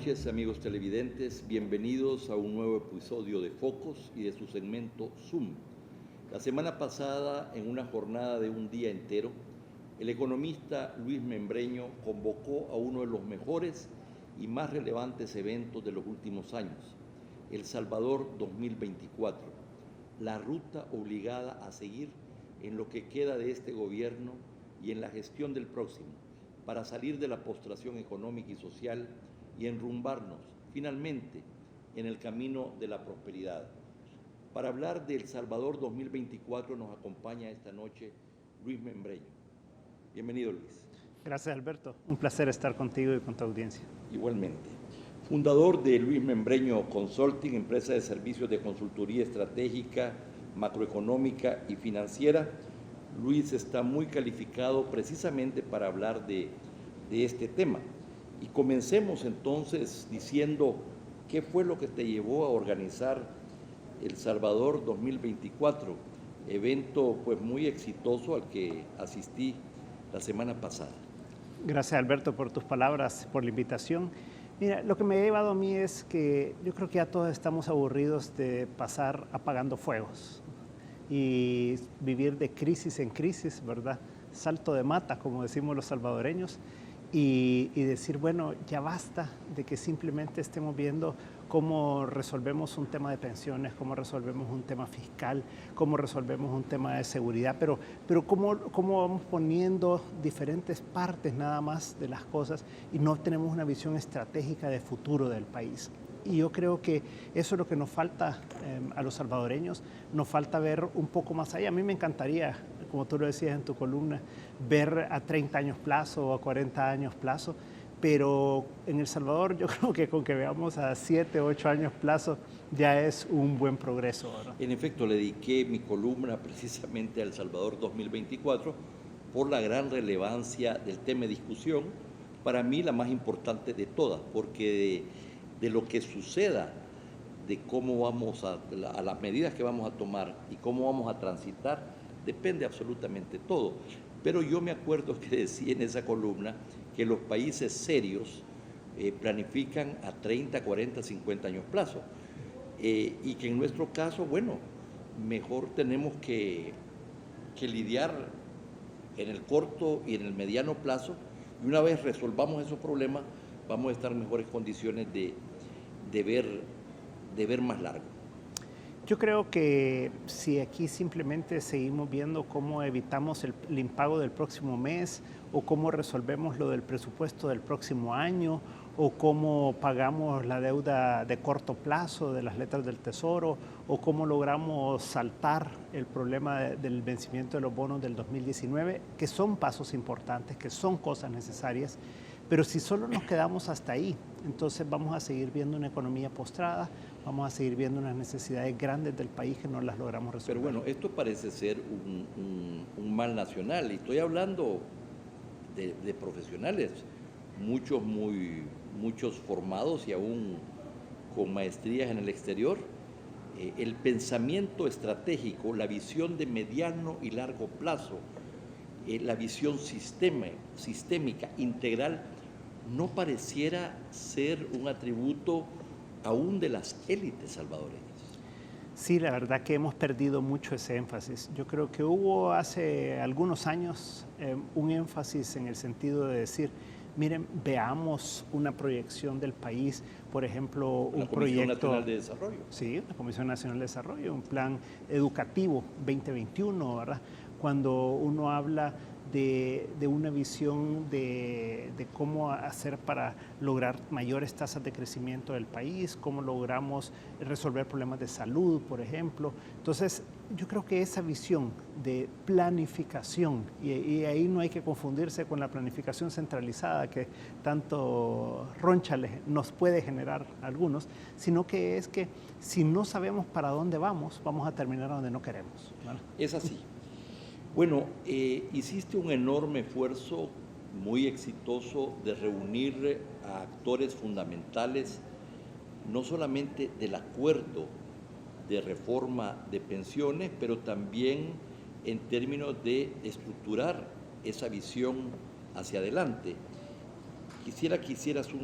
noches, amigos televidentes. Bienvenidos a un nuevo episodio de Focos y de su segmento Zoom. La semana pasada, en una jornada de un día entero, el economista Luis Membreño convocó a uno de los mejores y más relevantes eventos de los últimos años, El Salvador 2024, la ruta obligada a seguir en lo que queda de este gobierno y en la gestión del próximo, para salir de la postración económica y social y enrumbarnos, finalmente, en el camino de la prosperidad. Para hablar de El Salvador 2024 nos acompaña esta noche Luis Membreño. Bienvenido, Luis. Gracias, Alberto. Un placer estar contigo y con tu audiencia. Igualmente. Fundador de Luis Membreño Consulting, empresa de servicios de consultoría estratégica, macroeconómica y financiera, Luis está muy calificado precisamente para hablar de este tema. Y comencemos entonces diciendo qué fue lo que te llevó a organizar El Salvador 2024, evento pues muy exitoso al que asistí la semana pasada. Gracias, Alberto, por tus palabras, por la invitación. Mira, lo que me ha llevado a mí es que yo creo que ya todos estamos aburridos de pasar apagando fuegos y vivir de crisis en crisis, ¿verdad? Salto de mata, como decimos los salvadoreños, y decir, bueno, ya basta de que simplemente estemos viendo cómo resolvemos un tema de pensiones, cómo resolvemos un tema fiscal, cómo resolvemos un tema de seguridad, pero cómo vamos poniendo diferentes partes nada más de las cosas y no tenemos una visión estratégica de futuro del país. Y yo creo que eso es lo que nos falta a los salvadoreños, nos falta ver un poco más allá. A mí me encantaría, como tú lo decías en tu columna, ver a 30 años plazo o a 40 años plazo, pero en El Salvador yo creo que con que veamos a 7, 8 años plazo ya es un buen progreso, ¿verdad? En efecto, le dediqué mi columna precisamente a El Salvador 2024 por la gran relevancia del tema de discusión, para mí la más importante de todas, porque de lo que suceda, de cómo vamos a las medidas que vamos a tomar y cómo vamos a transitar, depende absolutamente todo. Pero yo me acuerdo que decía en esa columna que los países serios planifican a 30, 40, 50 años plazo. Y que en nuestro caso, bueno, mejor tenemos que lidiar en el corto y en el mediano plazo, y una vez resolvamos esos problemas, vamos a estar en mejores condiciones de ver más largo. Yo creo que si aquí simplemente seguimos viendo cómo evitamos el impago del próximo mes o cómo resolvemos lo del presupuesto del próximo año o cómo pagamos la deuda de corto plazo de las letras del Tesoro o cómo logramos saltar el problema del vencimiento de los bonos del 2019, que son pasos importantes, que son cosas necesarias, pero si solo nos quedamos hasta ahí, entonces vamos a seguir viendo una economía postrada, vamos a seguir viendo unas necesidades grandes del país que no las logramos resolver. Pero bueno, esto parece ser un mal nacional, y estoy hablando de profesionales, muchos formados y aún con maestrías en el exterior. El pensamiento estratégico, la visión de mediano y largo plazo, la visión sistémica, integral, no pareciera ser un atributo aún de las élites salvadoreñas. Sí, la verdad que hemos perdido mucho ese énfasis. Yo creo que hubo hace algunos años un énfasis en el sentido de decir, miren, veamos una proyección del país, por ejemplo, un proyecto... La Comisión Nacional de Desarrollo. Sí, la Comisión Nacional de Desarrollo, un plan educativo 2021, ¿verdad? Cuando uno habla de una visión de cómo hacer para lograr mayores tasas de crecimiento del país, cómo logramos resolver problemas de salud, por ejemplo. Entonces, yo creo que esa visión de planificación, y ahí no hay que confundirse con la planificación centralizada que tanto roncha nos puede generar a algunos, sino que es que si no sabemos para dónde vamos a terminar donde no queremos, ¿vale? Es así. Bueno, hiciste un enorme esfuerzo muy exitoso de reunir a actores fundamentales, no solamente del acuerdo de reforma de pensiones, pero también en términos de estructurar esa visión hacia adelante. Quisiera que hicieras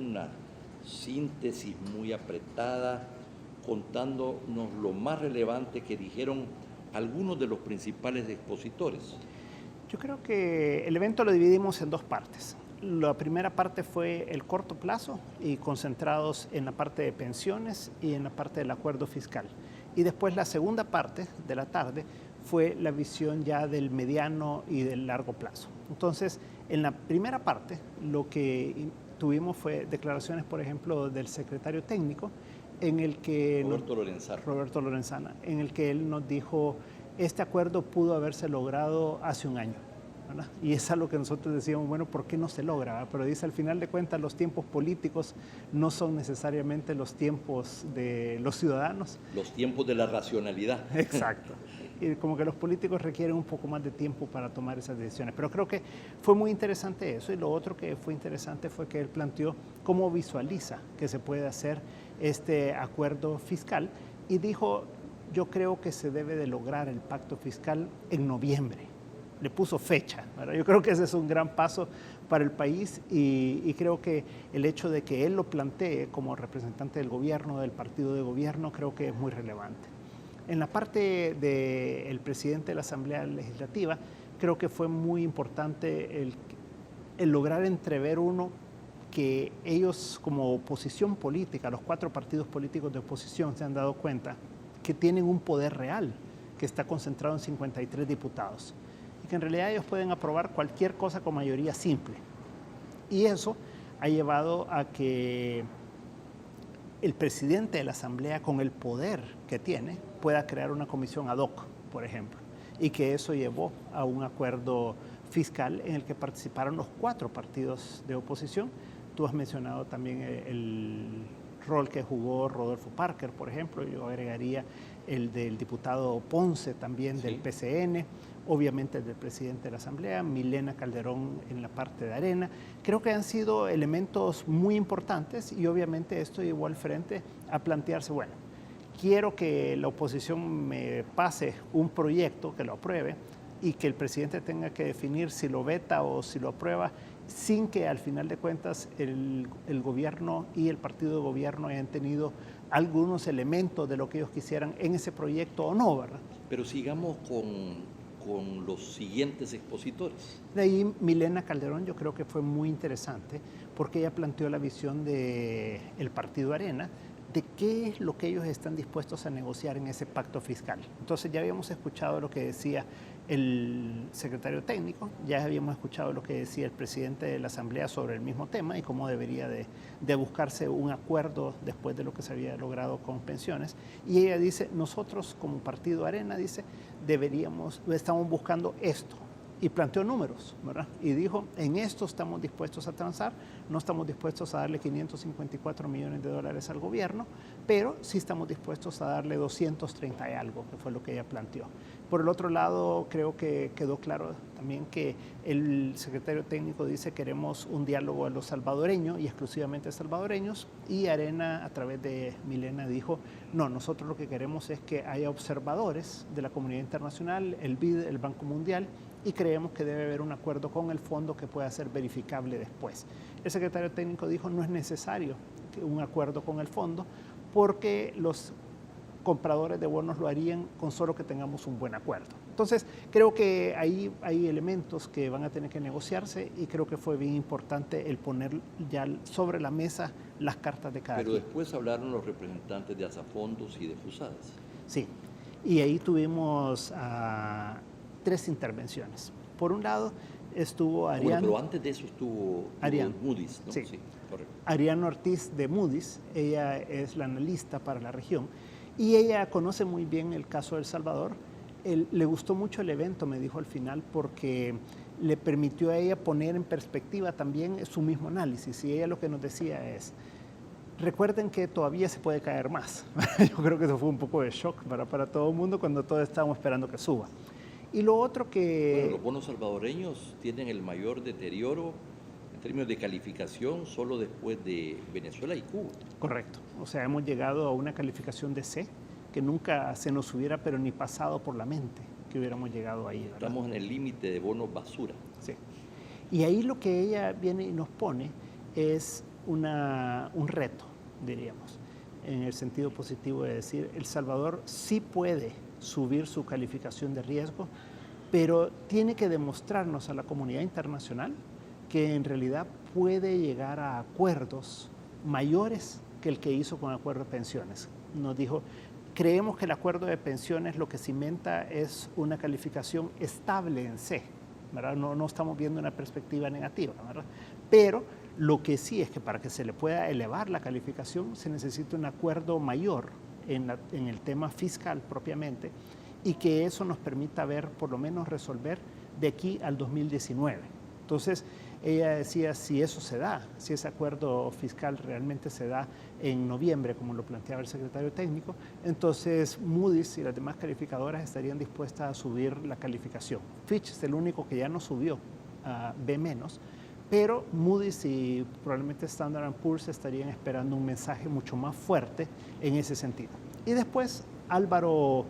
síntesis muy apretada, contándonos lo más relevante que dijeron algunos de los principales expositores. Yo creo que el evento lo dividimos en dos partes. La primera parte fue el corto plazo y concentrados en la parte de pensiones y en la parte del acuerdo fiscal. Y después la segunda parte de la tarde fue la visión ya del mediano y del largo plazo. Entonces, en la primera parte lo que tuvimos fue declaraciones, por ejemplo, del secretario técnico, en el que Roberto Lorenzana, en el que él nos dijo, este acuerdo pudo haberse logrado hace un año, ¿verdad? Y es algo que nosotros decíamos, bueno, ¿por qué no se logra? ¿Verdad? Pero dice, al final de cuentas, los tiempos políticos no son necesariamente los tiempos de los ciudadanos. Los tiempos de la racionalidad. Exacto. Y como que los políticos requieren un poco más de tiempo para tomar esas decisiones. Pero creo que fue muy interesante eso. Y lo otro que fue interesante fue que él planteó cómo visualiza que se puede hacer este acuerdo fiscal. Y dijo, yo creo que se debe de lograr el pacto fiscal en noviembre. Le puso fecha, ¿verdad? Yo creo que ese es un gran paso para el país y creo que el hecho de que él lo plantee como representante del gobierno, del partido de gobierno, creo que es muy relevante. En la parte del presidente de la Asamblea Legislativa, creo que fue muy importante el lograr entrever que ellos como oposición política, los 4 partidos políticos de oposición se han dado cuenta que tienen un poder real que está concentrado en 53 diputados y que en realidad ellos pueden aprobar cualquier cosa con mayoría simple. Y eso ha llevado a que el presidente de la Asamblea, con el poder que tiene, pueda crear una comisión ad hoc, por ejemplo, y que eso llevó a un acuerdo fiscal en el que participaron los 4 partidos de oposición. Tú has mencionado también el rol que jugó Rodolfo Parker, por ejemplo. Yo agregaría el del diputado Ponce también, sí, del PCN, obviamente el del presidente de la Asamblea, Milena Calderón en la parte de Arena. Creo que han sido elementos muy importantes y obviamente esto llevó al frente a plantearse, bueno, quiero que la oposición me pase un proyecto que lo apruebe y que el presidente tenga que definir si lo veta o si lo aprueba, sin que al final de cuentas el gobierno y el partido de gobierno hayan tenido algunos elementos de lo que ellos quisieran en ese proyecto o no, ¿verdad? Pero sigamos con los siguientes expositores. De ahí Milena Calderón yo creo que fue muy interesante porque ella planteó la visión del partido Arena, de qué es lo que ellos están dispuestos a negociar en ese pacto fiscal. Entonces ya habíamos escuchado lo que decía el secretario técnico, ya habíamos escuchado lo que decía el presidente de la Asamblea sobre el mismo tema y cómo debería de buscarse un acuerdo después de lo que se había logrado con pensiones. Y ella dice, nosotros como partido Arena, dice, estamos buscando esto. Y planteó números, ¿verdad? Y dijo, en esto estamos dispuestos a transar, no estamos dispuestos a darle 554 millones de dólares al gobierno, pero sí estamos dispuestos a darle 230 y algo, que fue lo que ella planteó. Por el otro lado, creo que quedó claro también que el secretario técnico dice queremos un diálogo a los salvadoreños y exclusivamente salvadoreños, y Arena, a través de Milena, dijo, no, nosotros lo que queremos es que haya observadores de la comunidad internacional, el BID, el Banco Mundial, y creemos que debe haber un acuerdo con el fondo que pueda ser verificable después. El secretario técnico dijo no es necesario un acuerdo con el fondo porque los compradores de bonos lo harían con solo que tengamos un buen acuerdo. Entonces, creo que ahí hay elementos que van a tener que negociarse y creo que fue bien importante el poner ya sobre la mesa las cartas de cada Pero quien. después hablaron los representantes de Azafondos y de Fusadas. Sí, y ahí tuvimos 3 intervenciones. Por un lado estuvo Ariano. Pero antes de eso estuvo Moody's, ¿no? Sí, Sí, correcto. Ariano Ortiz de Moody's, ella es la analista para la región y ella conoce muy bien el caso de El Salvador. Le gustó mucho el evento, me dijo al final, porque le permitió a ella poner en perspectiva también su mismo análisis. Y ella lo que nos decía es, recuerden que todavía se puede caer más. Yo creo que eso fue un poco de shock para todo el mundo cuando todos estábamos esperando que suba. Y lo otro que... Bueno, los bonos salvadoreños tienen el mayor deterioro en términos de calificación solo después de Venezuela y Cuba. Correcto. O sea, hemos llegado a una calificación de C que nunca se nos hubiera, pero ni pasado por la mente que hubiéramos llegado ahí, ¿verdad? Estamos en el límite de bonos basura. Sí. Y ahí lo que ella viene y nos pone es un reto, diríamos, en el sentido positivo de decir, El Salvador sí puede subir su calificación de riesgo, pero tiene que demostrarnos a la comunidad internacional que en realidad puede llegar a acuerdos mayores que el que hizo con el acuerdo de pensiones. Nos dijo, creemos que el acuerdo de pensiones lo que cimenta es una calificación estable en C, ¿verdad? No estamos viendo una perspectiva negativa, ¿verdad? Pero lo que sí es que para que se le pueda elevar la calificación se necesita un acuerdo mayor en el tema fiscal propiamente y que eso nos permita ver, por lo menos resolver de aquí al 2019. Entonces, ella decía, si eso se da, si ese acuerdo fiscal realmente se da en noviembre, como lo planteaba el secretario técnico, entonces Moody's y las demás calificadoras estarían dispuestas a subir la calificación. Fitch es el único que ya no subió a B-, pero Moody's y probablemente Standard & Poor's estarían esperando un mensaje mucho más fuerte en ese sentido. Y después Álvaro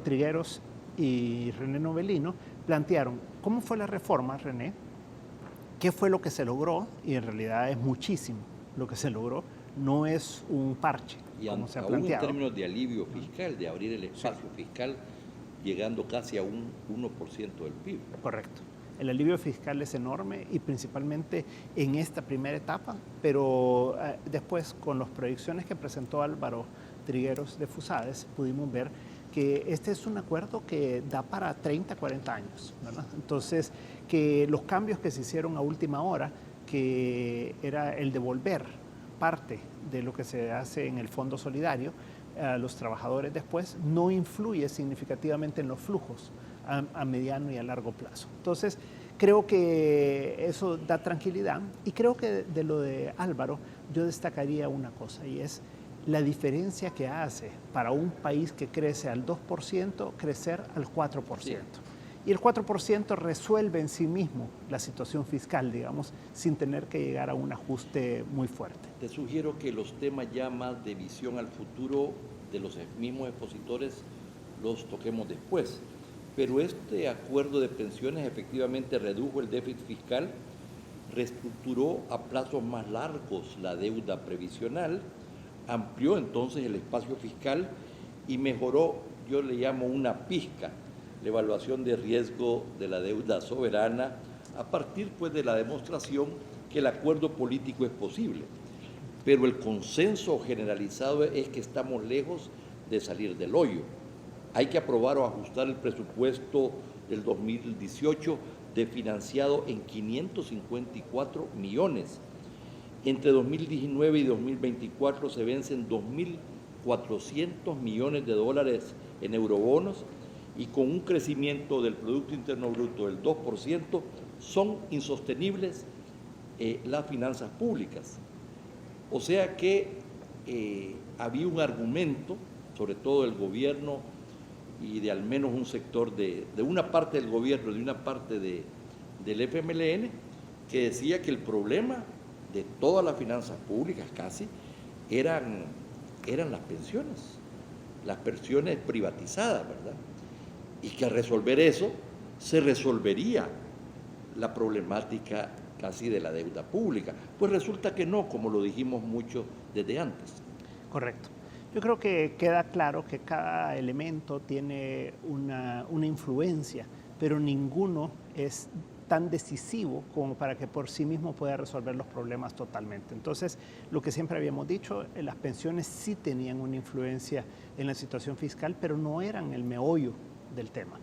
Trigueros y René Novellino plantearon cómo fue la reforma, René, qué fue lo que se logró, y en realidad es muchísimo lo que se logró, no es un parche, como se ha planteado. En términos de alivio fiscal, de abrir el espacio fiscal, llegando casi a un 1% del PIB. Correcto. El alivio fiscal es enorme y principalmente en esta primera etapa, pero después con las proyecciones que presentó Álvaro Trigueros de Fusades, pudimos ver que este es un acuerdo que da para 30, 40 años, ¿verdad? Entonces, que los cambios que se hicieron a última hora, que era el devolver parte de lo que se hace en el Fondo Solidario a los trabajadores después, no influye significativamente en los flujos a mediano y a largo plazo. Entonces, creo que eso da tranquilidad y creo que de lo de Álvaro yo destacaría una cosa y es la diferencia que hace para un país que crece al 2%, crecer al 4%. Sí. Y el 4% resuelve en sí mismo la situación fiscal, digamos, sin tener que llegar a un ajuste muy fuerte. Te sugiero que los temas ya más de visión al futuro de los mismos expositores los toquemos después. Pero este acuerdo de pensiones efectivamente redujo el déficit fiscal, reestructuró a plazos más largos la deuda previsional, amplió entonces el espacio fiscal y mejoró, yo le llamo una pizca, la evaluación de riesgo de la deuda soberana a partir pues de la demostración que el acuerdo político es posible. Pero el consenso generalizado es que estamos lejos de salir del hoyo. Hay que aprobar o ajustar el presupuesto del 2018 desfinanciado en 554 millones. Entre 2019 y 2024 se vencen 2.400 millones de dólares en eurobonos y con un crecimiento del Producto Interno Bruto del 2%, son insostenibles las finanzas públicas. O sea que había un argumento, sobre todo del gobierno y de al menos un sector de una parte del gobierno, de una parte del FMLN, que decía que el problema de todas las finanzas públicas casi eran las pensiones privatizadas, ¿verdad? Y que al resolver eso se resolvería la problemática casi de la deuda pública. Pues resulta que no, como lo dijimos mucho desde antes. Correcto. Yo creo que queda claro que cada elemento tiene una influencia, pero ninguno es tan decisivo como para que por sí mismo pueda resolver los problemas totalmente. Entonces, lo que siempre habíamos dicho, las pensiones sí tenían una influencia en la situación fiscal, pero no eran el meollo del tema.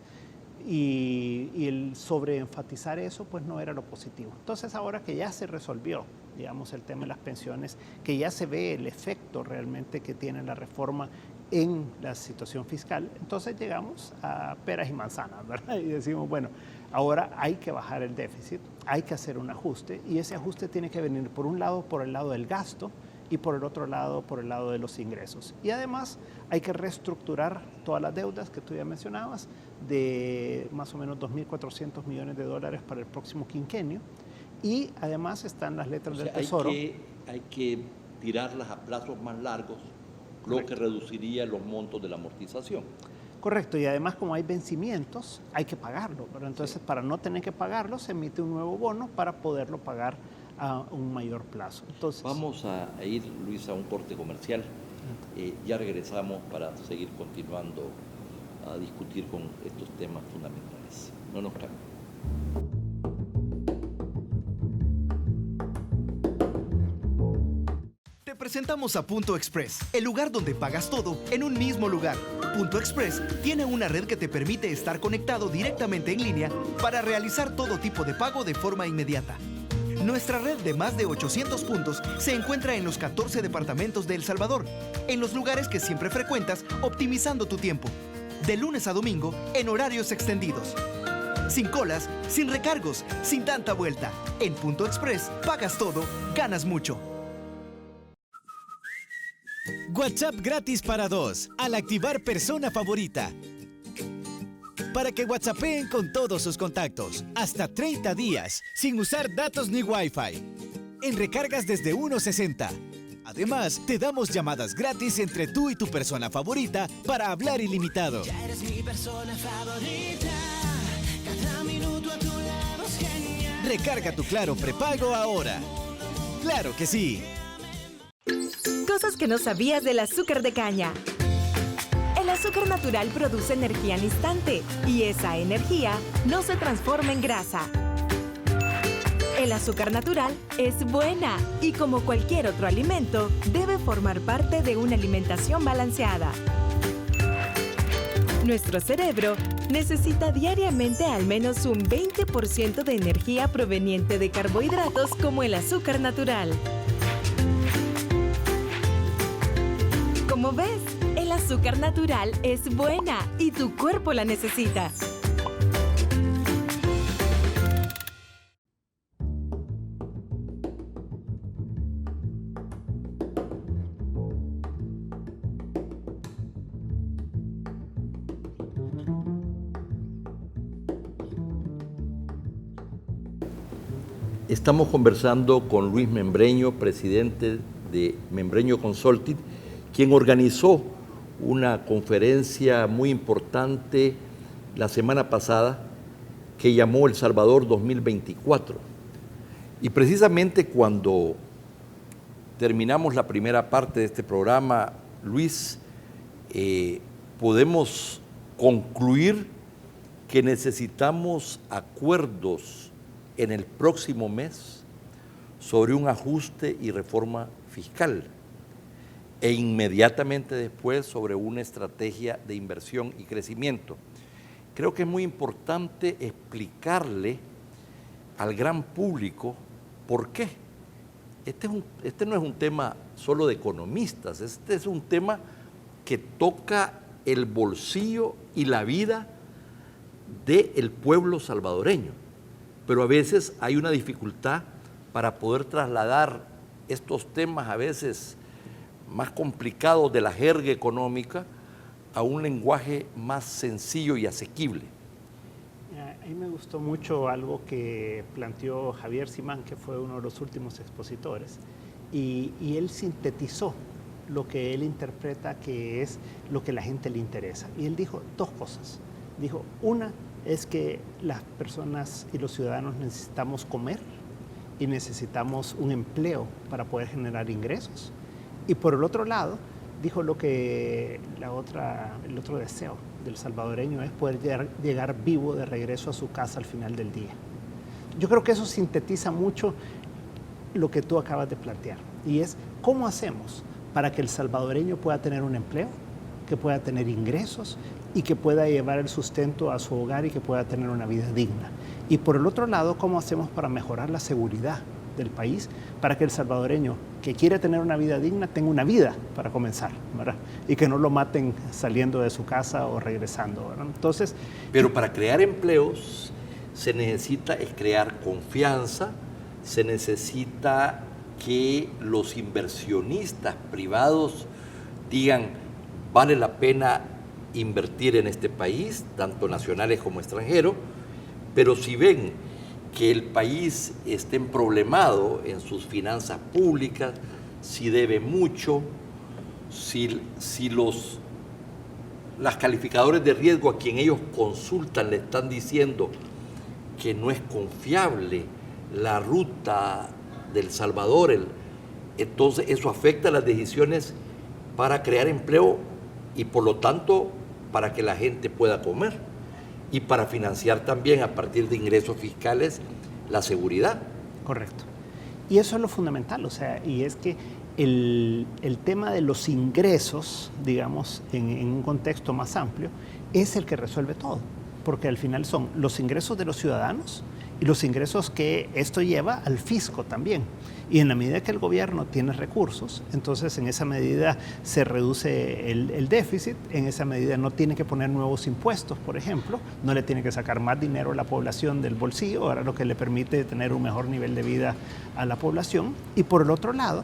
Y el sobreenfatizar eso, pues no era lo positivo. Entonces, ahora que ya se resolvió, digamos, el tema de las pensiones, que ya se ve el efecto realmente que tiene la reforma en la situación fiscal, entonces llegamos a peras y manzanas, ¿verdad? Y decimos, bueno, ahora hay que bajar el déficit, hay que hacer un ajuste, y ese ajuste tiene que venir por un lado, por el lado del gasto, y por el otro lado, por el lado de los ingresos. Y además hay que reestructurar todas las deudas que tú ya mencionabas, de más o menos 2.400 millones de dólares para el próximo quinquenio, y además están las letras del Tesoro. Hay que tirarlas a plazos más largos, lo que reduciría los montos de la amortización. Correcto, y además como hay vencimientos, hay que pagarlo, pero entonces para no tener que pagarlo se emite un nuevo bono para poderlo pagar a un mayor plazo. Entonces, vamos a ir, Luis, a un corte comercial. Ya regresamos para seguir continuando a discutir con estos temas fundamentales. No nos cambien. Te presentamos a Punto Express, el lugar donde pagas todo en un mismo lugar. Punto Express tiene una red que te permite estar conectado directamente en línea para realizar todo tipo de pago de forma inmediata. Nuestra red de más de 800 puntos se encuentra en los 14 departamentos de El Salvador, en los lugares que siempre frecuentas, optimizando tu tiempo. De lunes a domingo, en horarios extendidos. Sin colas, sin recargos, sin tanta vuelta. En Punto Express, pagas todo, ganas mucho. WhatsApp gratis para 2 al activar persona favorita. Para que WhatsAppeen con todos sus contactos, hasta 30 días, sin usar datos ni Wi-Fi. En recargas desde 1.60. Además, te damos llamadas gratis entre tú y tu persona favorita para hablar ilimitado. Ya eres mi persona favorita. Cada minuto a tu lado es genial. Recarga tu Claro prepago ahora. ¡Claro que sí! Cosas que no sabías del azúcar de caña. El azúcar natural produce energía al instante y esa energía no se transforma en grasa. El azúcar natural es buena y como cualquier otro alimento, debe formar parte de una alimentación balanceada. Nuestro cerebro necesita diariamente al menos un 20% de energía proveniente de carbohidratos como el azúcar natural. Como ves, el azúcar natural es buena y tu cuerpo la necesita. Estamos conversando con Luis Membreño, presidente de Membreño Consulting, quien organizó una conferencia muy importante la semana pasada que llamó El Salvador 2024. Y precisamente cuando terminamos la primera parte de este programa, Luis, podemos concluir que necesitamos acuerdos en el próximo mes sobre un ajuste y reforma fiscal e inmediatamente después sobre una estrategia de inversión y crecimiento. Creo que es muy importante explicarle al gran público por qué. Este no es un tema solo de economistas, este es un tema que toca el bolsillo y la vida del pueblo salvadoreño. Pero a veces hay una dificultad para poder trasladar estos temas a veces más complicados de la jerga económica a un lenguaje más sencillo y asequible. A mí me gustó mucho algo que planteó Javier Simán, que fue uno de los últimos expositores, y él sintetizó lo que él interpreta que es lo que a la gente le interesa. Y él dijo dos cosas. Dijo, una es que las personas y los ciudadanos necesitamos comer y necesitamos un empleo para poder generar ingresos. Y por el otro lado, dijo lo que el otro deseo del salvadoreño es poder llegar vivo de regreso a su casa al final del día. Yo creo que eso sintetiza mucho lo que tú acabas de plantear, y es cómo hacemos para que el salvadoreño pueda tener un empleo, que pueda tener ingresos y que pueda llevar el sustento a su hogar y que pueda tener una vida digna. Y por el otro lado, cómo hacemos para mejorar la seguridad del país, para que el salvadoreño que quiere tener una vida digna tenga una vida para comenzar, ¿verdad? Y que no lo maten saliendo de su casa o regresando, ¿verdad? Entonces, pero para crear empleos se necesita crear confianza, se necesita que los inversionistas privados digan vale la pena invertir en este país, tanto nacionales como extranjeros, pero si ven que el país esté problemado en sus finanzas públicas, si debe mucho, si las calificadores de riesgo a quien ellos consultan le están diciendo que no es confiable la ruta del Salvador. Entonces eso afecta las decisiones para crear empleo y por lo tanto para que la gente pueda comer y para financiar también a partir de ingresos fiscales la seguridad. Correcto. Y eso es lo fundamental, o sea, y es que el tema de los ingresos, digamos, en un contexto más amplio, es el que resuelve todo, porque al final son los ingresos de los ciudadanos y los ingresos que esto lleva al fisco también. Y en la medida que el gobierno tiene recursos, entonces en esa medida se reduce el déficit, en esa medida no tiene que poner nuevos impuestos, por ejemplo, no le tiene que sacar más dinero a la población del bolsillo, ahora lo que le permite tener un mejor nivel de vida a la población. Y por el otro lado,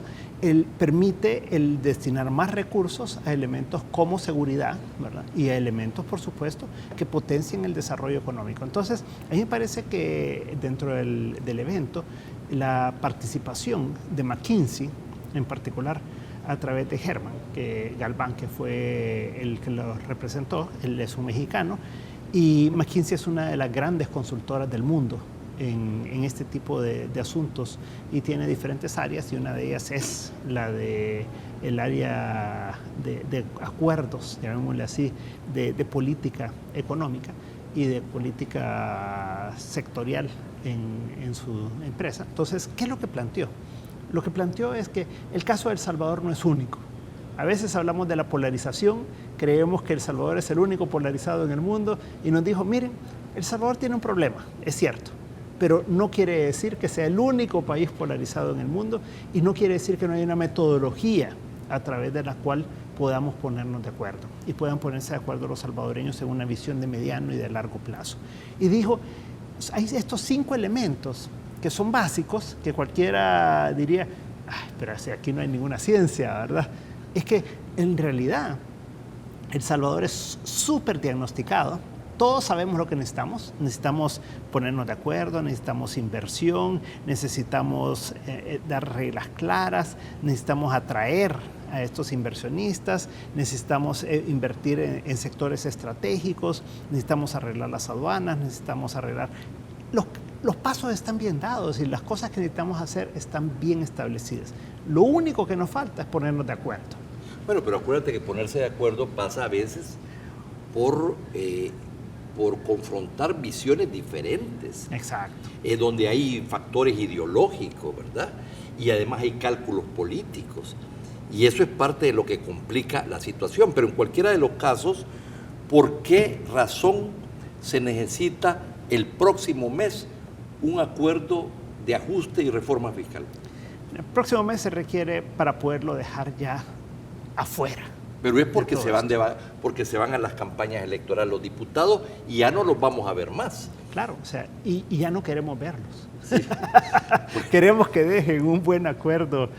permite el destinar más recursos a elementos como seguridad, ¿verdad? Y a elementos, por supuesto, que potencien el desarrollo económico. Entonces, a mí me parece que dentro del evento, la participación de McKinsey, en particular a través de Germán Galván, que fue el que lo representó, él es un mexicano, y McKinsey es una de las grandes consultoras del mundo en este tipo de asuntos y tiene diferentes áreas y una de ellas es la de el área de acuerdos, llamémosle así, de política económica y de política sectorial en su empresa. Entonces, ¿qué es lo que planteó? Lo que planteó es que el caso de El Salvador no es único. A veces hablamos de la polarización, creemos que El Salvador es el único polarizado en el mundo y nos dijo, miren, El Salvador tiene un problema, es cierto, pero no quiere decir que sea el único país polarizado en el mundo y no quiere decir que no haya una metodología a través de la cual podamos ponernos de acuerdo y puedan ponerse de acuerdo los salvadoreños en una visión de mediano y de largo plazo. Y dijo, hay estos 5 elementos que son básicos, que cualquiera diría, ay, pero aquí no hay ninguna ciencia, ¿verdad? Es que en realidad El Salvador es súper diagnosticado. Todos sabemos lo que necesitamos ponernos de acuerdo, necesitamos inversión, necesitamos dar reglas claras, necesitamos atraer a estos inversionistas, necesitamos invertir en sectores estratégicos, necesitamos arreglar las aduanas, necesitamos arreglar... Los pasos están bien dados y las cosas que necesitamos hacer están bien establecidas. Lo único que nos falta es ponernos de acuerdo. Bueno, pero acuérdate que ponerse de acuerdo pasa a veces por confrontar visiones diferentes. Exacto. Donde hay factores ideológicos, ¿verdad? Y además hay cálculos políticos. Y eso es parte de lo que complica la situación. Pero en cualquiera de los casos, ¿por qué razón se necesita el próximo mes un acuerdo de ajuste y reforma fiscal? El próximo mes se requiere para poderlo dejar ya afuera. Pero es porque se van a las campañas electorales los diputados y ya no los vamos a ver más. Claro, o sea, y ya no queremos verlos. Sí. Queremos que dejen un buen acuerdo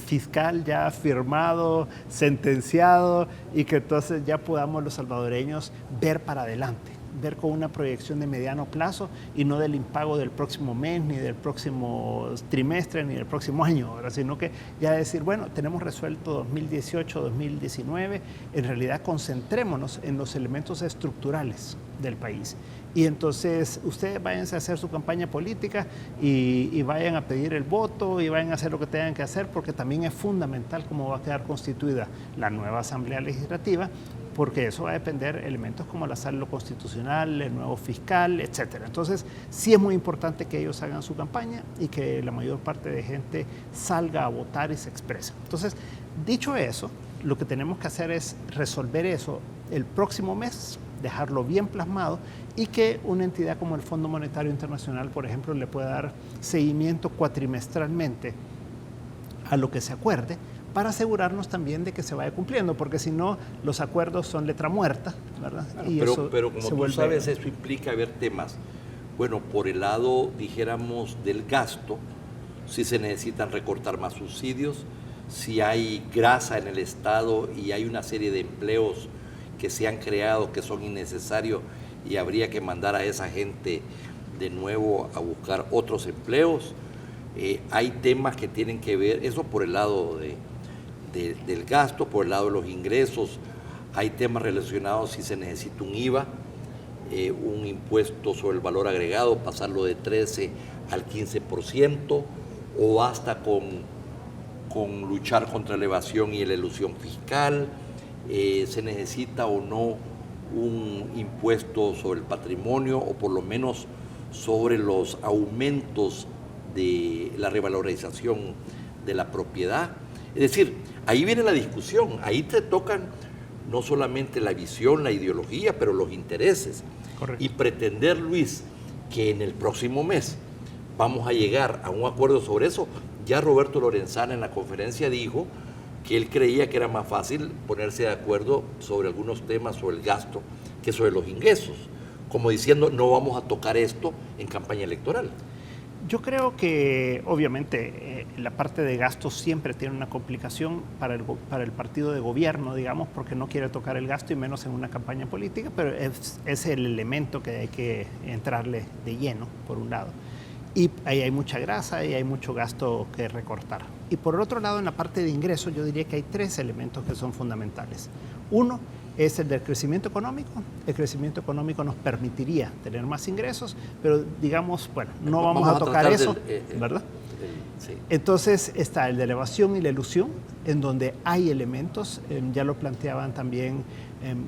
fiscal ya firmado, sentenciado y que entonces ya podamos los salvadoreños ver para adelante, ver con una proyección de mediano plazo y no del impago del próximo mes, ni del próximo trimestre, ni del próximo año, ¿verdad? Sino que ya decir, bueno, tenemos resuelto 2018, 2019, en realidad concentrémonos en los elementos estructurales del país. Y entonces ustedes váyanse a hacer su campaña política y vayan a pedir el voto y vayan a hacer lo que tengan que hacer, porque también es fundamental cómo va a quedar constituida la nueva Asamblea Legislativa, porque eso va a depender de elementos como el asalto constitucional, el nuevo fiscal, etc. Entonces, sí es muy importante que ellos hagan su campaña y que la mayor parte de gente salga a votar y se exprese. Entonces, dicho eso, lo que tenemos que hacer es resolver eso el próximo mes, dejarlo bien plasmado y que una entidad como el Fondo Monetario Internacional, por ejemplo, le pueda dar seguimiento cuatrimestralmente a lo que se acuerde, para asegurarnos también de que se vaya cumpliendo, porque si no, los acuerdos son letra muerta, ¿verdad? Claro, y pero como tú sabes, eso implica ver temas. Bueno, por el lado, dijéramos, del gasto, si se necesitan recortar más subsidios, si hay grasa en el Estado y hay una serie de empleos que se han creado que son innecesarios y habría que mandar a esa gente de nuevo a buscar otros empleos. Hay temas que tienen que ver, eso por el lado del gasto, por el lado de los ingresos, hay temas relacionados si se necesita un IVA, un impuesto sobre el valor agregado, pasarlo de 13 al 15%, o basta con luchar contra la evasión y la elusión fiscal, se necesita o no un impuesto sobre el patrimonio o por lo menos sobre los aumentos de la revalorización de la propiedad. Es decir, ahí viene la discusión, ahí te tocan no solamente la visión, la ideología, pero los intereses. Correcto. Y pretender, Luis, que en el próximo mes vamos a llegar a un acuerdo sobre eso. Ya Roberto Lorenzana en la conferencia dijo que él creía que era más fácil ponerse de acuerdo sobre algunos temas, sobre el gasto, que sobre los ingresos, como diciendo no vamos a tocar esto en campaña electoral. Yo creo que obviamente la parte de gastos siempre tiene una complicación para el partido de gobierno, digamos, porque no quiere tocar el gasto y menos en una campaña política, pero es el elemento que hay que entrarle de lleno, por un lado. Y ahí hay mucha grasa y hay mucho gasto que recortar. Y por el otro lado, en la parte de ingresos, yo diría que hay 3 elementos que son fundamentales. Uno es el del crecimiento económico. El crecimiento económico nos permitiría tener más ingresos, pero digamos, bueno, no vamos a tocar eso, ¿verdad? Sí. Entonces está el de elevación y la ilusión, en donde hay elementos, ya lo planteaban también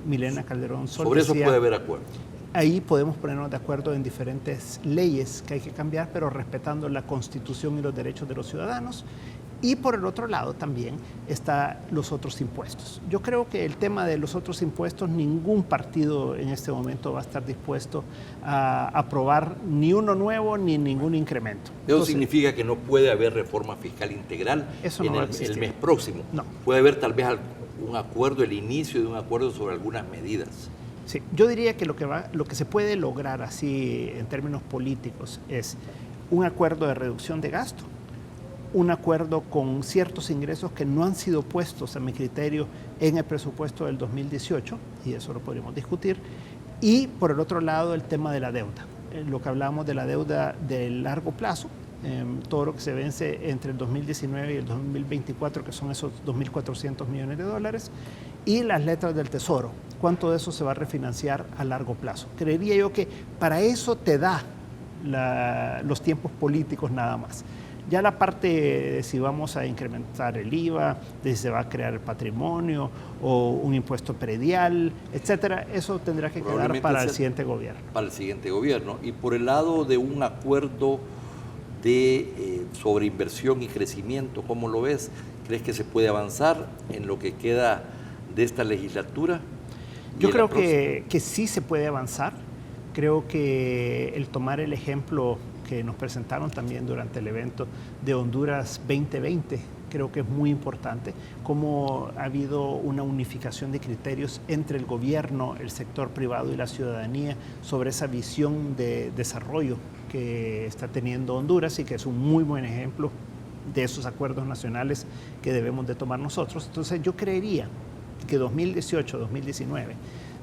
Milena Calderón Sol. Sobre eso puede haber acuerdo. Ahí podemos ponernos de acuerdo en diferentes leyes que hay que cambiar, pero respetando la Constitución y los derechos de los ciudadanos. Y por el otro lado también están los otros impuestos. Yo creo que el tema de los otros impuestos, ningún partido en este momento va a estar dispuesto a aprobar ni uno nuevo ni ningún incremento. Eso significa que no puede haber reforma fiscal integral en el mes próximo. No. Puede haber tal vez un acuerdo, el inicio de un acuerdo sobre algunas medidas. Sí, yo diría que lo que se puede lograr así en términos políticos es un acuerdo de reducción de gasto, un acuerdo con ciertos ingresos que no han sido puestos a mi criterio en el presupuesto del 2018, y eso lo podríamos discutir, y por el otro lado el tema de la deuda, lo que hablamos de la deuda de largo plazo, todo lo que se vence entre el 2019 y el 2024, que son esos 2.400 millones de dólares, y las letras del Tesoro, cuánto de eso se va a refinanciar a largo plazo. Creería yo que para eso te da los tiempos políticos nada más. Ya la parte de si vamos a incrementar el IVA, de si se va a crear el patrimonio o un impuesto predial, etcétera, eso tendrá que quedar para el siguiente gobierno. Para el siguiente gobierno. Y por el lado de un acuerdo sobre inversión y crecimiento, ¿cómo lo ves? ¿Crees que se puede avanzar en lo que queda de esta legislatura? Yo creo que sí se puede avanzar. Creo que el tomar el ejemplo que nos presentaron también durante el evento de Honduras 2020, creo que es muy importante, cómo ha habido una unificación de criterios entre el gobierno, el sector privado y la ciudadanía sobre esa visión de desarrollo que está teniendo Honduras y que es un muy buen ejemplo de esos acuerdos nacionales que debemos de tomar nosotros. Entonces yo creería que 2018-2019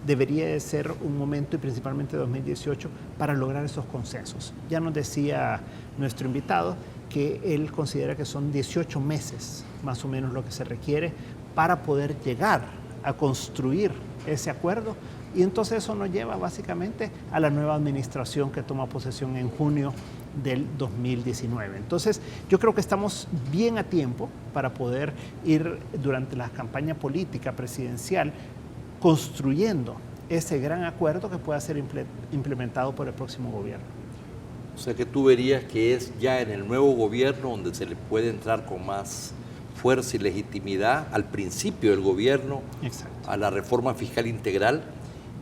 debería de ser un momento, y principalmente 2018, para lograr esos consensos. Ya nos decía nuestro invitado que él considera que son 18 meses más o menos lo que se requiere para poder llegar a construir ese acuerdo, y entonces eso nos lleva básicamente a la nueva administración que toma posesión en junio del 2019. Entonces yo creo que estamos bien a tiempo para poder ir durante la campaña política presidencial construyendo ese gran acuerdo que pueda ser implementado por el próximo gobierno. O sea que tú verías que es ya en el nuevo gobierno donde se le puede entrar con más fuerza y legitimidad al principio del gobierno. Exacto. A la reforma fiscal integral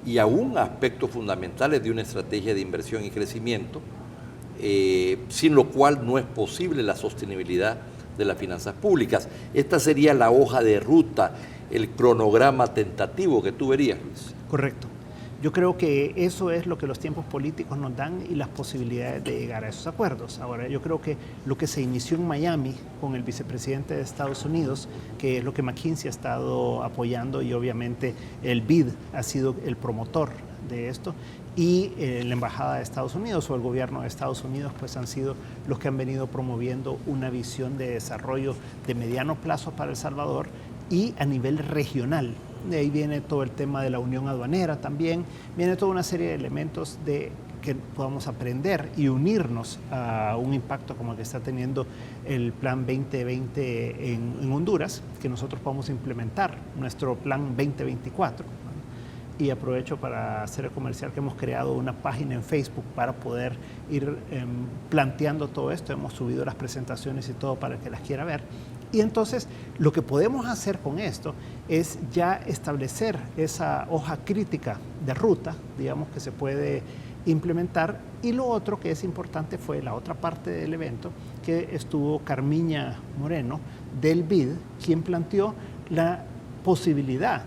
y aún aspectos fundamentales de una estrategia de inversión y crecimiento, sin lo cual no es posible la sostenibilidad de las finanzas públicas. Esta sería la hoja de ruta, el cronograma tentativo que tú verías, Luis. Correcto. Yo creo que eso es lo que los tiempos políticos nos dan y las posibilidades de llegar a esos acuerdos. Ahora, yo creo que lo que se inició en Miami con el vicepresidente de Estados Unidos, que es lo que McKinsey ha estado apoyando, y obviamente el BID ha sido el promotor de esto, y la Embajada de Estados Unidos o el gobierno de Estados Unidos pues han sido los que han venido promoviendo una visión de desarrollo de mediano plazo para El Salvador y a nivel regional. de ahí viene todo el tema de la unión aduanera también, viene toda una serie de elementos que podamos aprender y unirnos a un impacto como el que está teniendo el Plan 2020 en Honduras, que nosotros podamos implementar nuestro Plan 2024. Y aprovecho para hacer el comercial que hemos creado una página en Facebook para poder ir planteando todo esto. Hemos subido las presentaciones y todo para el que las quiera ver. Y entonces lo que podemos hacer con esto es ya establecer esa hoja crítica de ruta, digamos, que se puede implementar. Y lo otro que es importante fue la otra parte del evento, que estuvo Carmiña Moreno del BID, quien planteó la posibilidad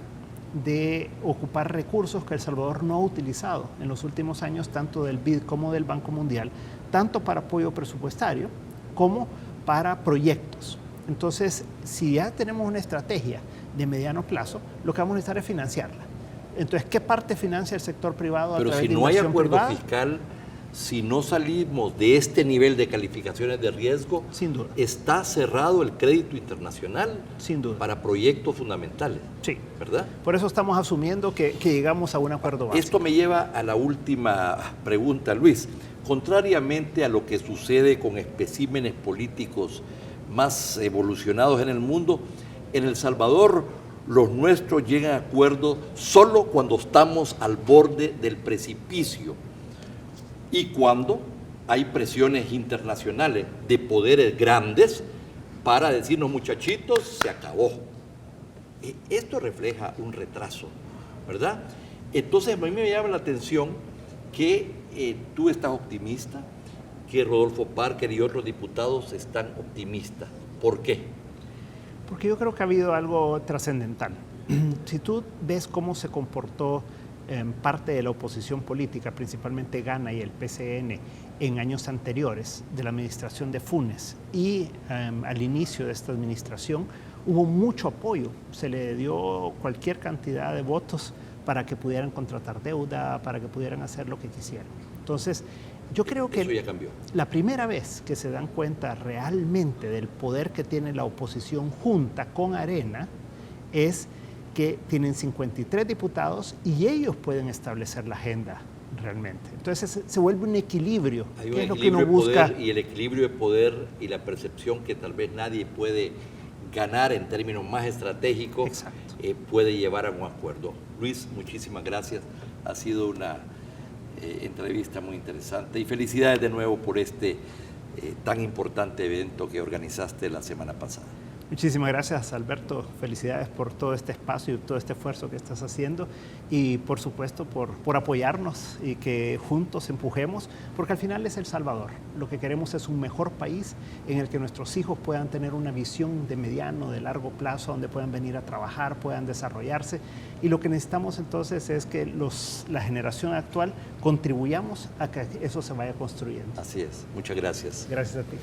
de ocupar recursos que El Salvador no ha utilizado en los últimos años, tanto del BID como del Banco Mundial, tanto para apoyo presupuestario como para proyectos. Entonces, si ya tenemos una estrategia de mediano plazo, lo que vamos a necesitar es financiarla. Entonces, ¿qué parte financia el sector privado a Pero través si de no hay inversión acuerdo privada? fiscal, si no salimos de este nivel de calificaciones de riesgo, Sin duda. está cerrado el crédito internacional Sin duda. para proyectos fundamentales. Sí. ¿Verdad? Por eso estamos asumiendo que llegamos a un acuerdo básico. Esto me lleva a la última pregunta, Luis. Contrariamente a lo que sucede con especímenes políticos más evolucionados en el mundo, en El Salvador los nuestros llegan a acuerdos solo cuando estamos al borde del precipicio y cuando hay presiones internacionales de poderes grandes para decirnos, muchachitos, se acabó. Esto refleja un retraso, ¿verdad? Entonces a mí me llama la atención que tú estás optimista, que Rodolfo Parker y otros diputados están optimistas. ¿Por qué? Porque yo creo que ha habido algo trascendental. Si tú ves cómo se comportó parte de la oposición política, principalmente Gana y el PCN, en años anteriores de la administración de Funes y al inicio de esta administración, hubo mucho apoyo. Se le dio cualquier cantidad de votos para que pudieran contratar deuda, para que pudieran hacer lo que quisieran. Entonces, yo creo que eso ya cambió. La primera vez que se dan cuenta realmente del poder que tiene la oposición junta con Arena es que tienen 53 diputados y ellos pueden establecer la agenda realmente. Entonces se vuelve un equilibrio. Hay un que es lo que equilibrio uno busca. de poder, y el equilibrio de poder y la percepción que tal vez nadie puede ganar en términos más estratégicos puede llevar a un acuerdo. Luis, muchísimas gracias. Ha sido una entrevista muy interesante y felicidades de nuevo por este tan importante evento que organizaste la semana pasada. Muchísimas gracias, Alberto. Felicidades por todo este espacio y todo este esfuerzo que estás haciendo y, por supuesto, por apoyarnos y que juntos empujemos, porque al final es El Salvador. Lo que queremos es un mejor país en el que nuestros hijos puedan tener una visión de mediano, de largo plazo, donde puedan venir a trabajar, puedan desarrollarse. Y lo que necesitamos entonces es que la generación actual contribuyamos a que eso se vaya construyendo. Así es. Muchas gracias. Gracias a ti.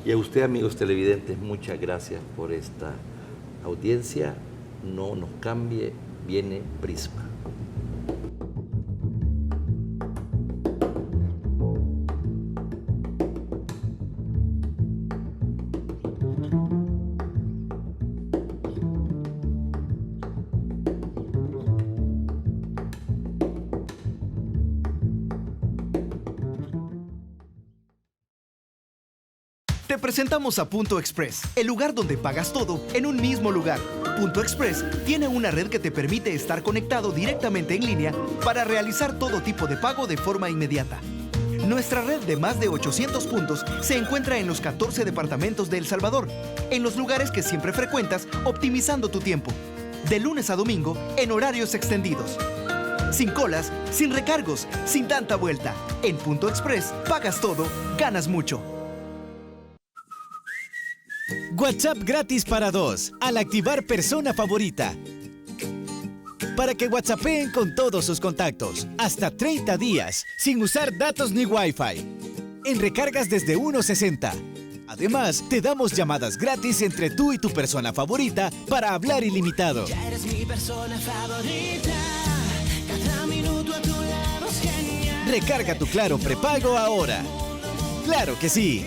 Y a usted, amigos televidentes, muchas gracias por esta audiencia. No nos cambie, viene Prisma. Te presentamos a Punto Express, el lugar donde pagas todo en un mismo lugar. Punto Express tiene una red que te permite estar conectado directamente en línea para realizar todo tipo de pago de forma inmediata. Nuestra red de más de 800 puntos se encuentra en los 14 departamentos de El Salvador, en los lugares que siempre frecuentas, optimizando tu tiempo. De lunes a domingo, en horarios extendidos. Sin colas, sin recargos, sin tanta vuelta. En Punto Express, pagas todo, ganas mucho. WhatsApp gratis para 2 al activar persona favorita. Para que WhatsAppeen con todos sus contactos, hasta 30 días, sin usar datos ni Wi-Fi. En recargas desde 1.60. Además, te damos llamadas gratis entre tú y tu persona favorita para hablar ilimitado. Ya eres mi persona favorita. Cada minuto a tu lado es genial. Recarga tu Claro prepago ahora. ¡Claro que sí!